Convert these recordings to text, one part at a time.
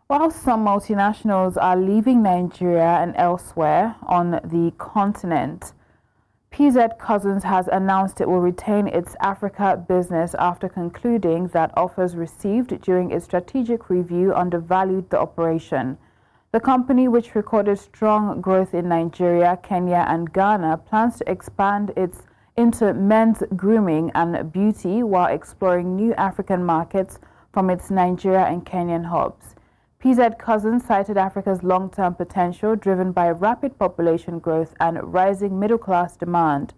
While some multinationals are leaving Nigeria and elsewhere on the continent, PZ Cussons has announced it will retain its Africa business after concluding that offers received during its strategic review undervalued the operation. The company, which recorded strong growth in Nigeria, Kenya, and Ghana, plans to expand into men's grooming and beauty while exploring new African markets from its Nigeria and Kenyan hubs. PZ Cussons cited Africa's long-term potential driven by rapid population growth and rising middle-class demand.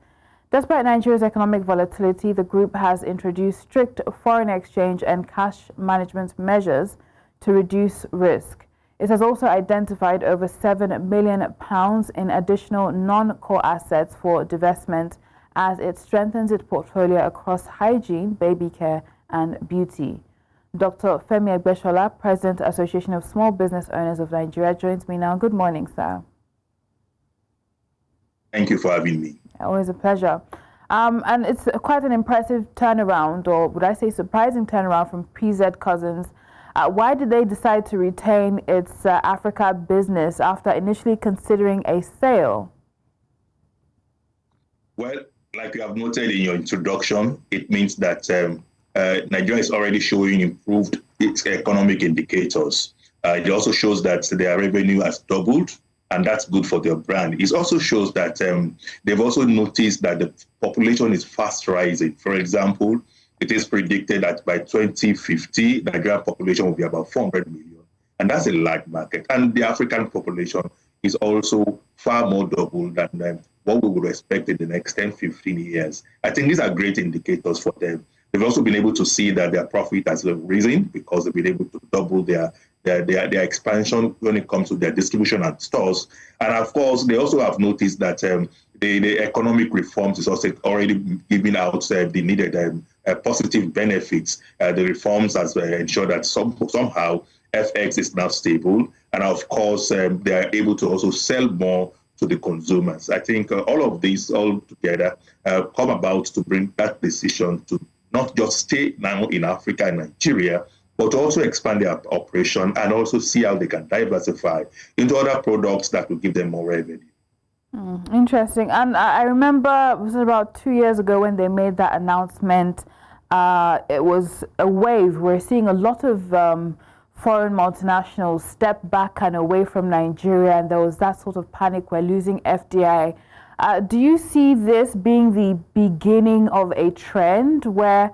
Despite Nigeria's economic volatility, the group has introduced strict foreign exchange and cash management measures to reduce risk. It has also identified over £7 million in additional non-core assets for divestment as it strengthens its portfolio across hygiene, baby care, and beauty. Dr. Femi Egbesola, President, Association of Small Business Owners of Nigeria, joins me now. Good morning, sir. Thank you for having me. Always a pleasure. And it's quite an impressive turnaround, or would I say surprising turnaround from PZ Cussons. Why did they decide to retain its Africa business after initially considering a sale? Well, like you have noted in your introduction, it means that Nigeria is already showing improved its economic indicators. It also shows that their revenue has doubled, and that's good for their brand. It also shows that they've also noticed that the population is fast rising. For example, it is predicted that by 2050, the Nigerian population will be about 400 million, and that's a large market. And the African population is also far more double than what we would expect in the next 10, 15 years. I think these are great indicators for them. They've also been able to see that their profit has risen because they've been able to double their expansion when it comes to their distribution and stores. And of course, they also have noticed that the economic reforms is also already giving out the needed positive benefits. The reforms has ensured that somehow FX is now stable. And of course, they are able to also sell more to the consumers. I think all of these all together come about to bring that decision to not just stay now in Africa and Nigeria, but also expand their operation and also see how they can diversify into other products that will give them more revenue. Interesting. And I remember it was about 2 years ago when they made that announcement. It was a wave. We're seeing a lot of foreign multinationals step back and away from Nigeria, and there was that sort of panic, we're losing FDI. Do you see this being the beginning of a trend where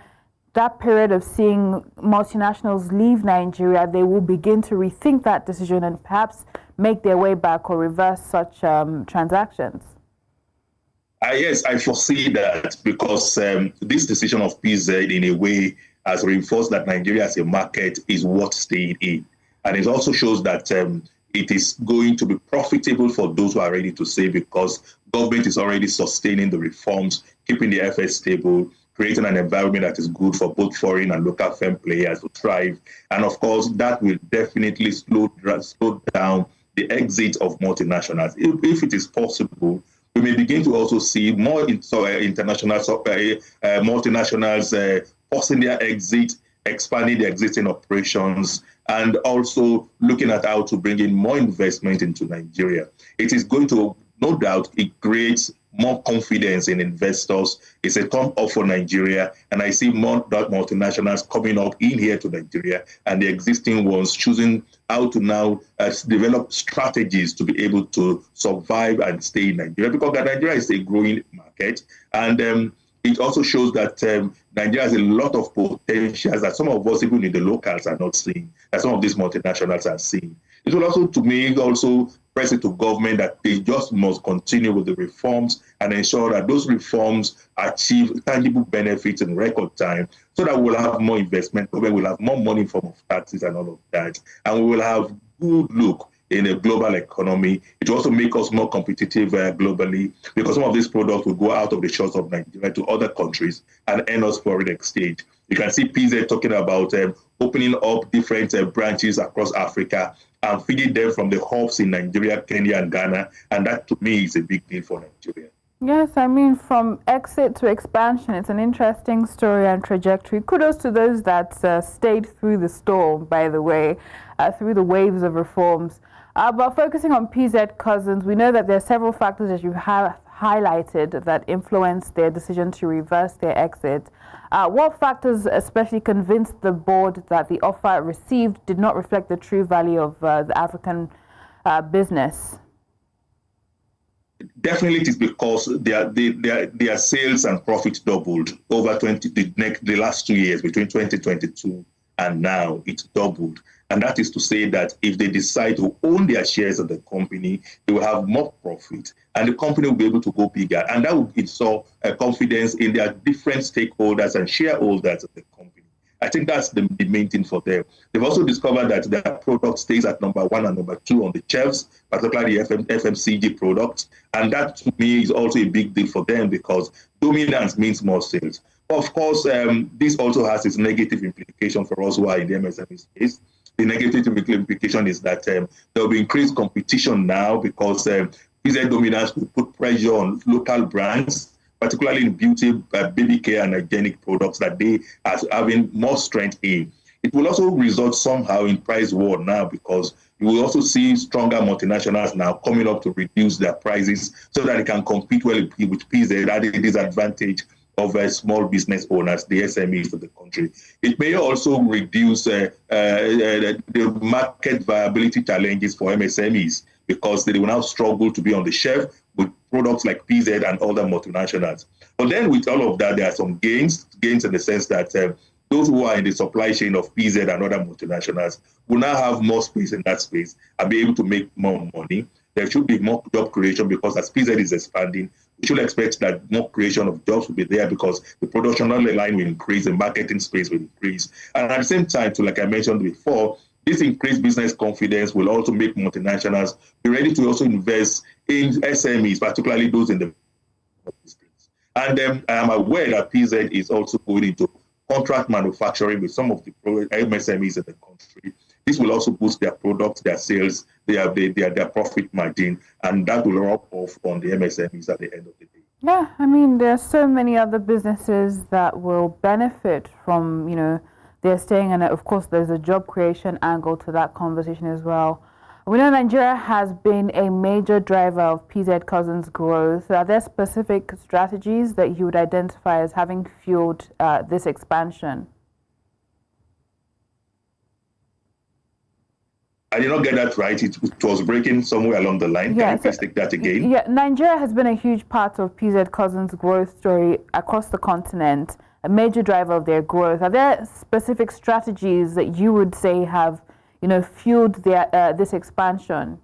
that period of seeing multinationals leave Nigeria, they will begin to rethink that decision and perhaps make their way back or reverse such transactions? Yes, I foresee that because this decision of PZ in a way has reinforced that Nigeria as a market is worth staying in. And it also shows that it is going to be profitable for those who are ready to save because government is already sustaining the reforms, keeping the FS stable, creating an environment that is good for both foreign and local firm players to thrive. And of course, that will definitely slow down the exit of multinationals. If it is possible, we may begin to also see more international multinationals forcing their exit, expanding their existing operations, and also looking at how to bring in more investment into Nigeria. It is going to, no doubt, it creates more confidence in investors. It's a turn off for Nigeria, and I see more multinationals coming up in here to Nigeria, and the existing ones choosing how to now develop strategies to be able to survive and stay in Nigeria, because Nigeria is a growing market, and it also shows that Nigeria has a lot of potential that some of us, even in the locals, are not seeing, that some of these multinationals are seeing. It will also, to me, also press it to government that they just must continue with the reforms and ensure that those reforms achieve tangible benefits in record time so that we'll have more investment, we'll have more money in form of taxes and all of that, and we will have good look in a global economy. It will also make us more competitive globally because some of these products will go out of the shores of Nigeria to other countries and earn us foreign exchange. You can see PZ talking about opening up different branches across Africa and feeding them from the hubs in Nigeria, Kenya, and Ghana. And that, to me, is a big deal for Nigeria. Yes, I mean, from exit to expansion, it's an interesting story and trajectory. Kudos to those that stayed through the storm, by the way, through the waves of reforms. But focusing on PZ Cussons, we know that there are several factors that you have highlighted that influenced their decision to reverse their exit. What factors especially convinced the board that the offer received did not reflect the true value of the African business? Definitely, it is because their sales and profits doubled over the last 2 years, between 2022 and now. It's doubled, and that is to say that if they decide to own their shares of the company, they will have more profit, and the company will be able to go bigger, and that will install confidence in their different stakeholders and shareholders of the company. I think that's the main thing for them. They've also discovered that their product stays at number one and number two on the shelves, particularly the FMCG products. And that to me is also a big deal for them because dominance means more sales. Of course, this also has its negative implication for us who are in the MSME space. The negative implication is that there will be increased competition now because PZ dominance will put pressure on local brands, particularly in beauty, baby care, and hygienic products that they are having more strength in. It will also result somehow in price war now because you will also see stronger multinationals now coming up to reduce their prices so that they can compete well with PZ at a disadvantage of small business owners, the SMEs of the country. It may also reduce the market viability challenges for MSMEs because they will now struggle to be on the shelf with products like PZ and other multinationals. But then with all of that, there are some gains in the sense that those who are in the supply chain of PZ and other multinationals will now have more space in that space and be able to make more money. There should be more job creation because as PZ is expanding, we should expect that more creation of jobs will be there because the production line will increase, the marketing space will increase. And at the same time, too, like I mentioned before, this increased business confidence will also make multinationals be ready to also invest in SMEs, particularly those in the space. And I am aware that PZ is also going into contract manufacturing with some of the MSMEs in the country. This will also boost their products, their sales, their profit margin, and that will rub off on the MSMEs at the end of the day. Yeah, I mean, there are so many other businesses that will benefit from, they're staying, and of course, there's a job creation angle to that conversation as well. We know Nigeria has been a major driver of PZ Cussons' growth. Are there specific strategies that you would identify as having fueled this expansion? I did not get that right. It was breaking somewhere along the line. Can you please take that again? Yeah, Nigeria has been a huge part of PZ Cussons' growth story across the continent, a major driver of their growth. Are there specific strategies that you would say have, fueled this expansion?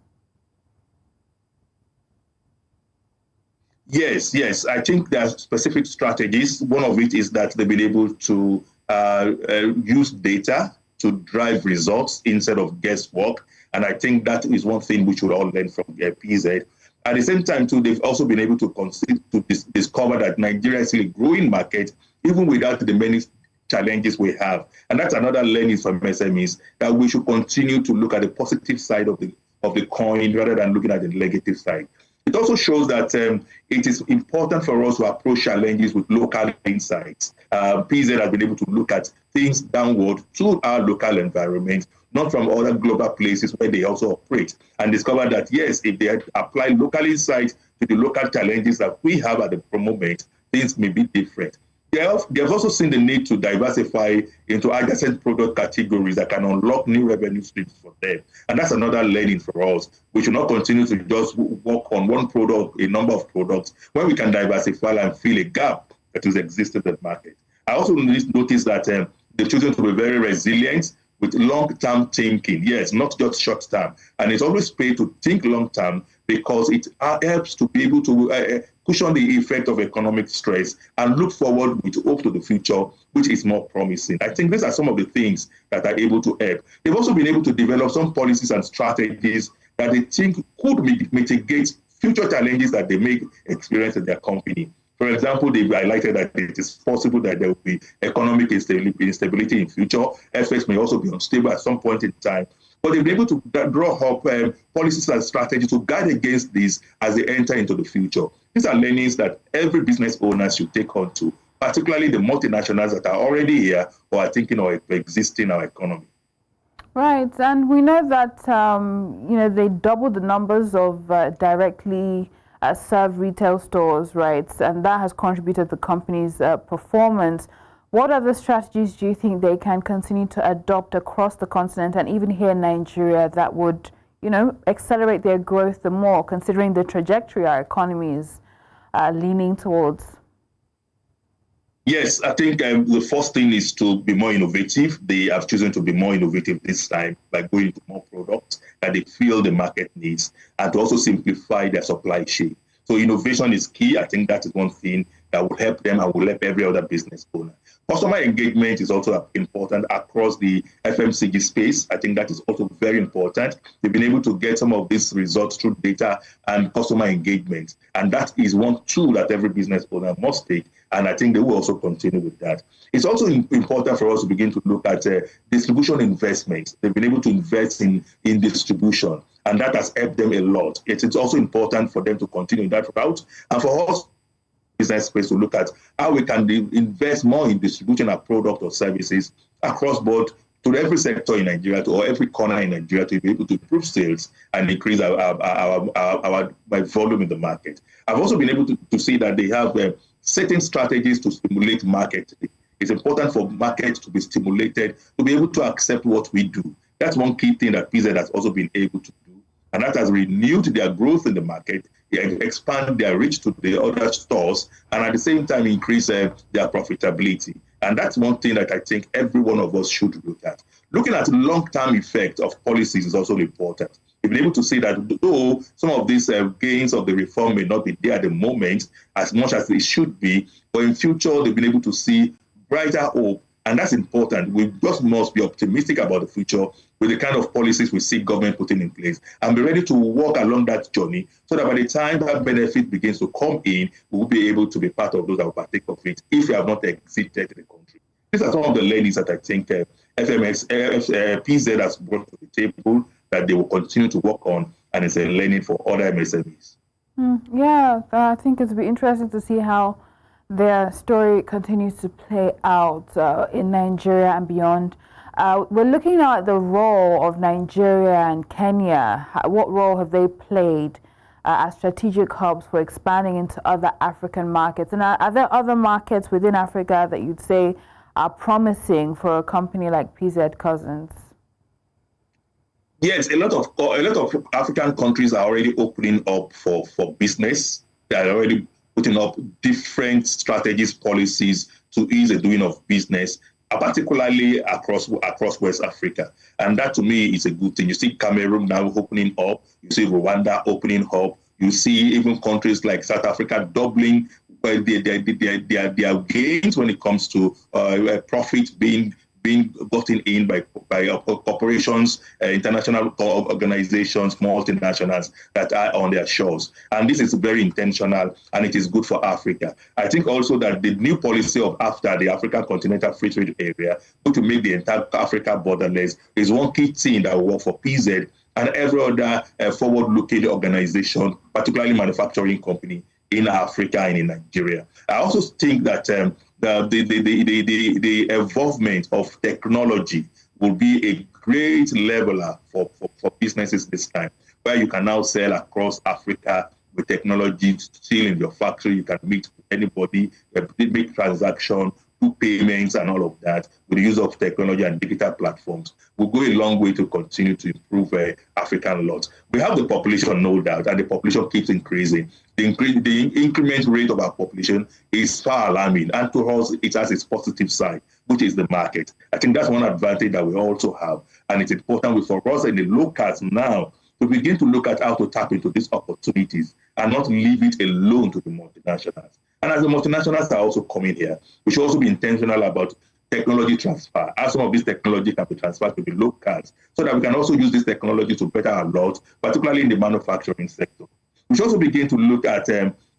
Yes. I think there are specific strategies. One of it is that they've been able to use data to drive results instead of guesswork. And I think that is one thing we should all learn from PZ. At the same time, too, they've also been able to discover that Nigeria is still a growing market, even without the many challenges we have. And that's another learning from SMEs, that we should continue to look at the positive side of the coin rather than looking at the negative side. It also shows that it is important for us to approach challenges with local insights. PZ has been able to look at things downward to our local environment, not from other global places where they also operate, and discover that, yes, if they apply local insights to the local challenges that we have at the moment, things may be different. They have also seen the need to diversify into adjacent product categories that can unlock new revenue streams for them. And that's another learning for us. We should not continue to just work on one product, a number of products, when we can diversify and fill a gap that is existing in the market. I also noticed that they've chosen to be very resilient with long-term thinking. Yes, not just short-term. And it's always paid to think long-term because it helps to be able to cushion the effect of economic stress and look forward with hope to the future, which is more promising. I think these are some of the things that are able to help. They've also been able to develop some policies and strategies that they think could mitigate future challenges that they may experience in their company. For example, they've highlighted that it is possible that there will be economic instability in future. FX may also be unstable at some point in time. But they've been able to draw up policies and strategies to guard against this as they enter into the future. These are learnings that every business owner should take on to, particularly the multinationals that are already here or are thinking of existing our economy. Right, and we know that they doubled the numbers of directly served retail stores, right? And that has contributed to the company's performance. What other strategies do you think they can continue to adopt across the continent and even here in Nigeria that would, accelerate their growth the more, considering the trajectory our economy is leaning towards? Yes, I think the first thing is to be more innovative. They have chosen to be more innovative this time by going into more products that they feel the market needs and to also simplify their supply chain. So innovation is key. I think that is one thing that will help them and will help every other business owner. Customer engagement is also important across the FMCG space. I think that is also very important. They've been able to get some of these results through data and customer engagement. And that is one tool that every business owner must take. And I think they will also continue with that. It's also important for us to begin to look at distribution investments. They've been able to invest in distribution, and that has helped them a lot. It's also important for them to continue in that route. And for us, business space, to look at how we can invest more in distributing our product or services across board to every sector in Nigeria, or every corner in Nigeria, to be able to improve sales and increase our volume in the market. I've also been able to see that they have certain strategies to stimulate marketing. It's important for markets to be stimulated, to be able to accept what we do. That's one key thing that PZ has also been able to do. And that has renewed their growth in the market, expand their reach to the other stores, and at the same time increase their profitability. And that's one thing that I think every one of us should look at. Looking at the long-term effect of policies is also important. We've been able to see that though some of these gains of the reform may not be there at the moment as much as they should be, but in future they've been able to see brighter hope. And that's important. We just must be optimistic about the future with the kind of policies we see government putting in place and be ready to walk along that journey so that by the time that benefit begins to come in, we will be able to be part of those that will partake of it if we have not exited the country. These are some of the learnings that I think PZ has brought to the table that they will continue to work on, and it's a learning for other MSMEs. I think it'll be interesting to see how their story continues to play out in Nigeria and beyond. We're looking now at the role of Nigeria and Kenya. What role have they played as strategic hubs for expanding into other African markets? And are there other markets within Africa that you'd say are promising for a company like PZ Cussons? Yes, a lot of African countries are already opening up for business. They are already putting up different strategies, policies to ease the doing of business, particularly across West Africa. And that to me is a good thing. You see Cameroon now opening up, you see Rwanda opening up, you see even countries like South Africa doubling their gains when it comes to profits being gotten in by corporations, international organizations, multinationals that are on their shores. And this is very intentional, and it is good for Africa. I think also that the new policy of AfTA, the African Continental Free Trade Area, to make the entire Africa borderless, is one key thing that will work for PZ and every other forward-looking organization, particularly manufacturing company in Africa and in Nigeria. I also think that the involvement of technology will be a great leveler for businesses this time, where you can now sell across Africa with technology still in your factory. You can meet anybody, make transactions, do payments and all of that with the use of technology and digital platforms will go a long way to continue to improve African lot. We have the population, no doubt, and the population keeps increasing. The increment rate of our population is far alarming, and to us, it has its positive side, which is the market. I think that's one advantage that we also have, and it's important for us in the locals now to begin to look at how to tap into these opportunities and not leave it alone to the multinationals. And as the multinationals are also coming here, we should also be intentional about technology transfer, how some of this technology can be transferred to the locals so that we can also use this technology to better our lot, particularly in the manufacturing sector. We should also begin to look at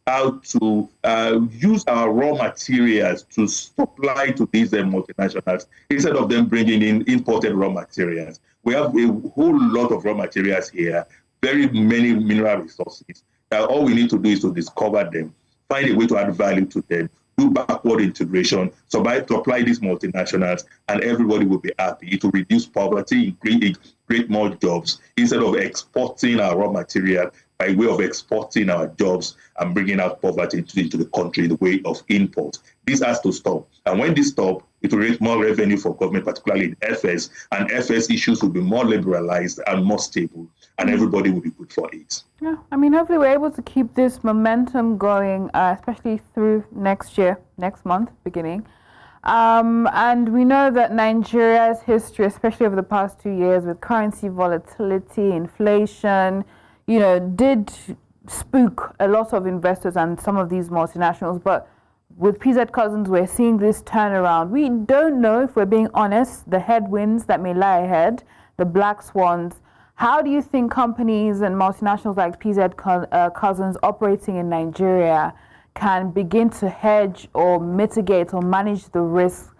how to use our raw materials to supply to these multinationals instead of them bringing in imported raw materials. We have a whole lot of raw materials here, very many mineral resources All we need to do is to discover them, find a way to add value to them, do backward integration, so by to apply these multinationals, and everybody will be happy. It will reduce poverty, create more jobs, instead of exporting our raw material by way of exporting our jobs and bringing out poverty into the country in the way of import. This has to stop. And when this stops, it will raise more revenue for government, particularly in FS, and FS issues will be more liberalized and more stable, and everybody will be good for it. Yeah, I mean, hopefully we're able to keep this momentum going, especially through next year, next month, beginning. And we know that Nigeria's history, especially over the past 2 years with currency volatility, inflation, did spook a lot of investors and some of these multinationals. But with PZ Cussons, we're seeing this turnaround. We don't know, if we're being honest, the headwinds that may lie ahead, the black swans. How do you think companies and multinationals like PZ Cussons operating in Nigeria can begin to hedge or mitigate or manage the risk,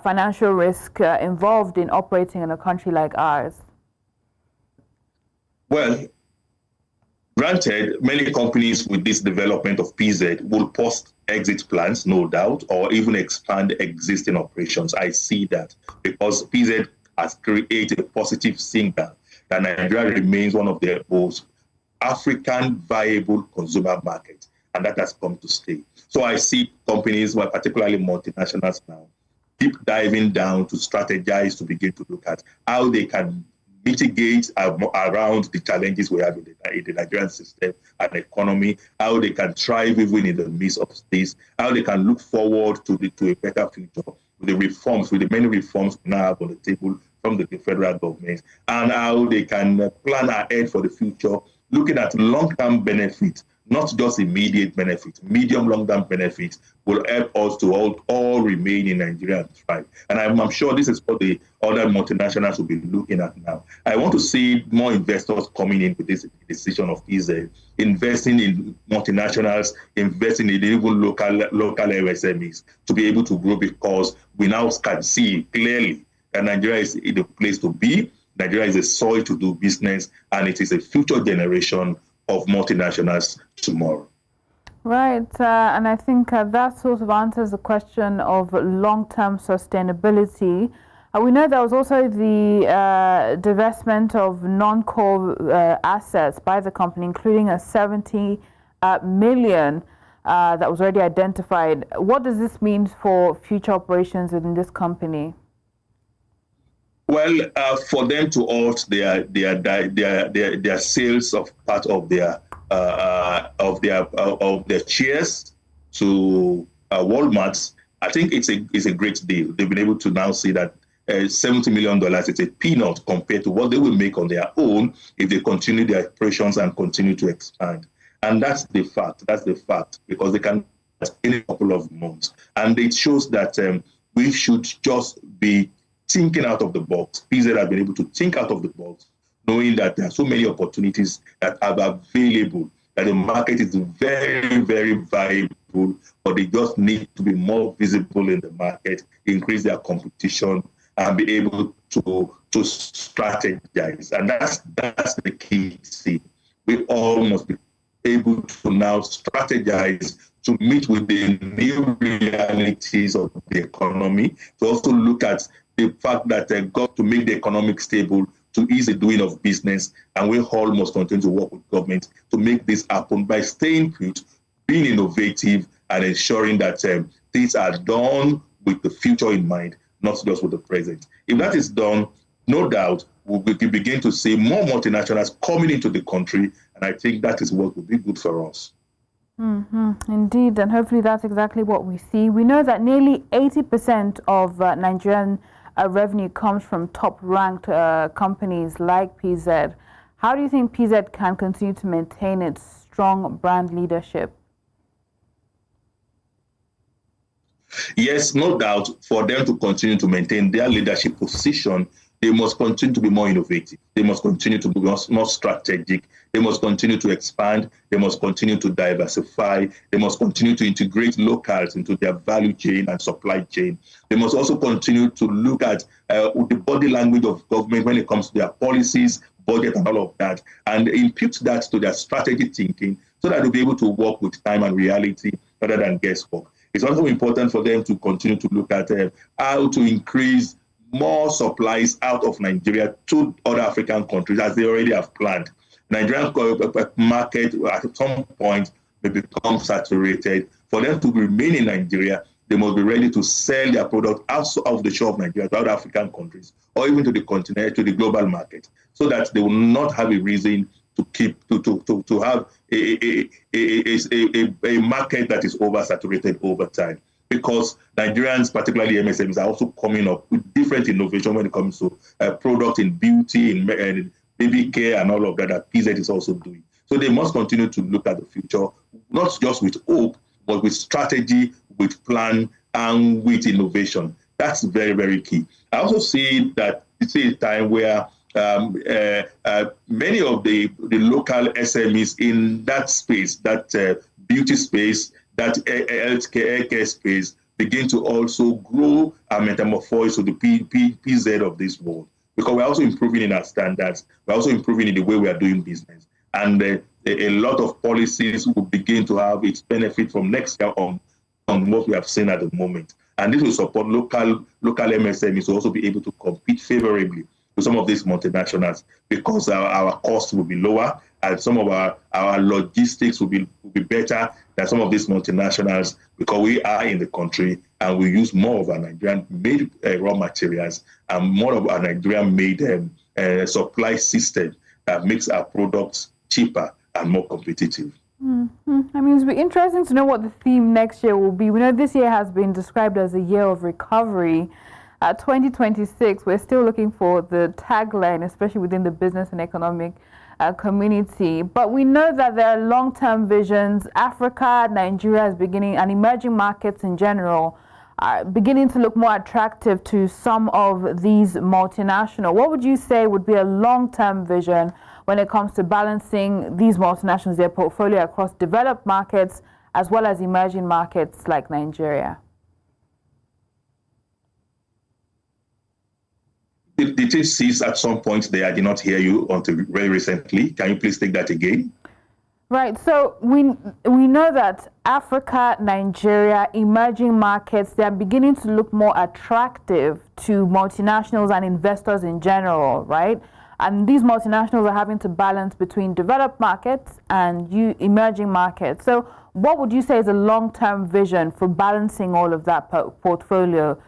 financial risk involved in operating in a country like ours? Well, granted, many companies with this development of PZ will post exit plans, no doubt, or even expand existing operations. I see that because PZ has created a positive signal that Nigeria remains one of the most African viable consumer markets, and that has come to stay. So I see companies, well, particularly multinationals now, deep diving down to strategize, to begin to look at how they can mitigate around the challenges we have in the Nigerian system and economy, how they can thrive even in the midst of this, how they can look forward to a better future with the many reforms we now have on the table from the federal government, and how they can plan ahead for the future, looking at long-term benefits, not just immediate benefits, medium, long-term benefits will help us to all remain in Nigeria and thrive. And I'm sure this is what the other multinationals will be looking at now. I want to see more investors coming in with this decision of investing in multinationals, investing in even local MSMEs to be able to grow, because we now can see clearly that Nigeria is the place to be. Nigeria is a soil to do business, and it is a future generation of multinationals tomorrow. Right, and I think that sort of answers the question of long-term sustainability. We know there was also the divestment of non-core assets by the company, including a 70 million that was already identified. What does this mean for future operations within this company? Well, for them to halt their sales of part of their shares to Walmart, I think it's a great deal. They've been able to now see that $70 million is a peanut compared to what they will make on their own if they continue their operations and continue to expand. And that's the fact. That's the fact, because they can in a couple of months, and it shows that we should just be thinking out of the box. PZ has been able to think out of the box, knowing that there are so many opportunities that are available, that the market is very, very viable, but they just need to be more visible in the market, increase their competition, and be able to strategize. And that's the key. See, we all must be able to now strategize to meet with the new realities of the economy, to also look at the fact that they got to make the economic stable, to ease the doing of business, and we all must continue to work with government to make this happen by staying put, being innovative, and ensuring that things are done with the future in mind, not just with the present. If that is done, no doubt we will begin to see more multinationals coming into the country, and I think that is what will be good for us. Indeed, and hopefully that's exactly what we see. We know that nearly 80% of Nigerian revenue comes from top-ranked companies like PZ. How do you think PZ can continue to maintain its strong brand leadership? Yes, no doubt, for them to continue to maintain their leadership position, they must continue to be more innovative. They must continue to be more strategic. They must continue to expand. They must continue to diversify. They must continue to integrate locals into their value chain and supply chain. They must also continue to look at the body language of government when it comes to their policies, budget, and all of that, and impute that to their strategy thinking so that they'll be able to work with time and reality rather than guesswork. It's also important for them to continue to look at how to increase more supplies out of Nigeria to other African countries as they already have planned. Nigerian market at some point may become saturated. For them to remain in Nigeria, they must be ready to sell their product out of the shore of Nigeria to other African countries or even to the continent, to the global market, so that they will not have a reason to keep to have a market that is oversaturated over time. Because Nigerians, particularly MSMEs, are also coming up with different innovation when it comes to product in beauty, in baby care, and all of that PZ is also doing. So they must continue to look at the future, not just with hope, but with strategy, with plan, and with innovation. That's very, very key. I also see that it's a time where many of the local SMEs in that space, that beauty space, that healthcare care space, begin to also grow and metamorphose to the PZ of this world. Because we're also improving in our standards, we're also improving in the way we are doing business. And a lot of policies will begin to have its benefit from next year on what we have seen at the moment. And this will support local MSMEs to also be able to compete favorably with some of these multinationals, because our costs will be lower and some of our logistics will be better than some of these multinationals, because we are in the country and we use more of our Nigerian-made raw materials and more of our Nigerian-made supply system that makes our products cheaper and more competitive. Mm-hmm. I mean, it'll be interesting to know what the theme next year will be. We know this year has been described as a year of recovery. 2026, we're still looking for the tagline, especially within the business and economic community. But we know that there are long-term visions. Africa, Nigeria is beginning, and emerging markets in general are beginning to look more attractive to some of these multinationals. What would you say would be a long-term vision when it comes to balancing these multinationals, their portfolio across developed markets as well as emerging markets like Nigeria? Did you cease at some point there? I did not hear you until very recently. Can you please take that again? Right. So we know that Africa, Nigeria, emerging markets, they're beginning to look more attractive to multinationals and investors in general, right? And these multinationals are having to balance between developed markets and emerging markets. So what would you say is a long-term vision for balancing all of that portfolio,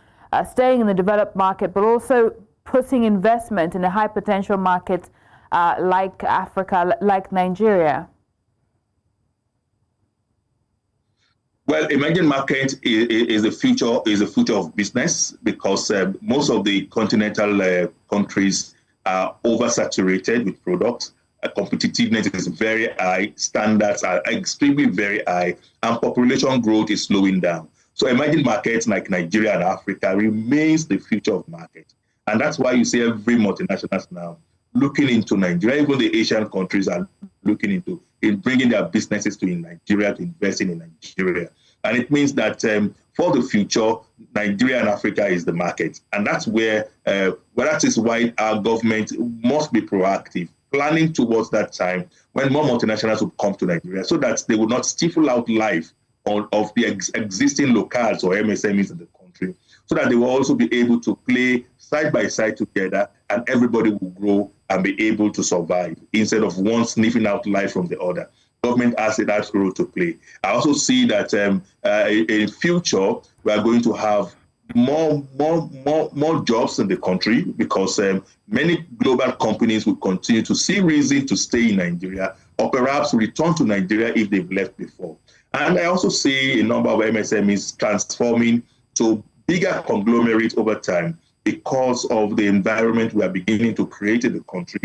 staying in the developed market, but also putting investment in the high potential markets like Africa, like Nigeria? Well, emerging market is the future of business, because most of the continental countries are oversaturated with products. Competitiveness is very high, standards are extremely very high, and population growth is slowing down. So emerging markets like Nigeria and Africa remains the future of market. And that's why you see every multinationals now looking into Nigeria. Even the Asian countries are looking into bringing their businesses to Nigeria, to investing in Nigeria. And it means that for the future, Nigeria and Africa is the market. And that's where, that is why our government must be proactive, planning towards that time when more multinationals will come to Nigeria, so that they will not stifle out life of the existing locals or MSMEs in the country, so that they will also be able to play side by side together, and everybody will grow and be able to survive instead of one sniffing out life from the other. Government has that role to play. I also see that in future we are going to have more jobs in the country, because many global companies will continue to see reason to stay in Nigeria, or perhaps return to Nigeria if they've left before. And I also see a number of MSMEs transforming to bigger conglomerates over time, because of the environment we are beginning to create in the country,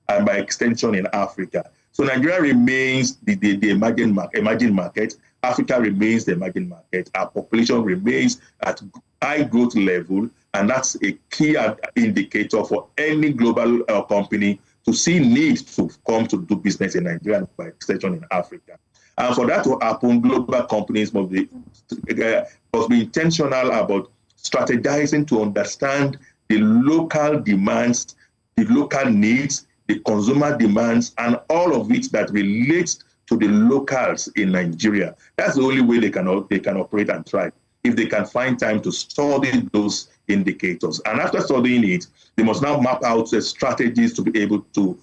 and by extension in Africa. So Nigeria remains the emerging market. Africa remains the emerging market. Our population remains at high growth level, and that's a key indicator for any global company to see need to come to do business in Nigeria, and by extension in Africa. And for that to happen, global companies must be intentional about strategizing to understand the local demands, the local needs, the consumer demands, and all of it that relates to the locals in Nigeria. That's the only way they can operate and thrive. If they can find time to study those indicators. And after studying it, they must now map out the strategies to be able to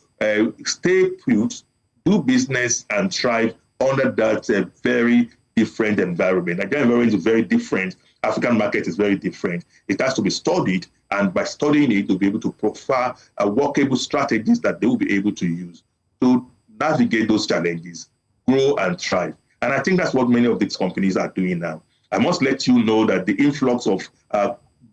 stay put, do business, and thrive under that very different environment. Nigerian environment is very different. African market is very different. It has to be studied, and by studying it, they'll be able to profile workable strategies that they will be able to use to navigate those challenges, grow and thrive. And I think that's what many of these companies are doing now. I must let you know that the influx of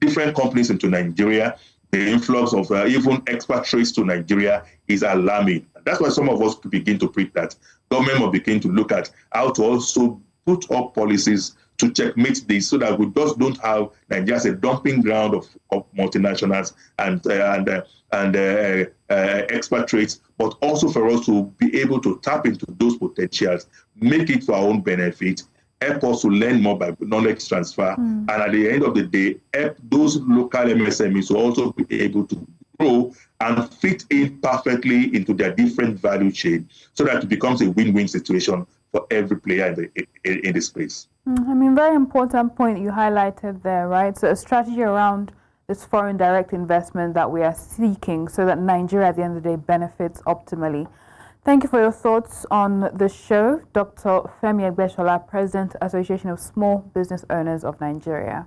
different companies into Nigeria, the influx of even expatriates to Nigeria is alarming. That's why some of us begin to preach that government will begin to look at how to also put up policies to checkmate this, so that we just don't have Nigeria as a dumping ground of multinationals and expatriates, but also for us to be able to tap into those potentials, make it for our own benefit, help us to learn more by knowledge transfer, and at the end of the day, help those local MSMEs to also be able to grow and fit in perfectly into their different value chain, so that it becomes a win-win situation for every player in the space. I mean, very important point you highlighted there, right? So a strategy around this foreign direct investment that we are seeking, so that Nigeria at the end of the day benefits optimally. Thank you for your thoughts on the show, Dr. Femi Egbesola, President, Association of Small Business Owners of Nigeria.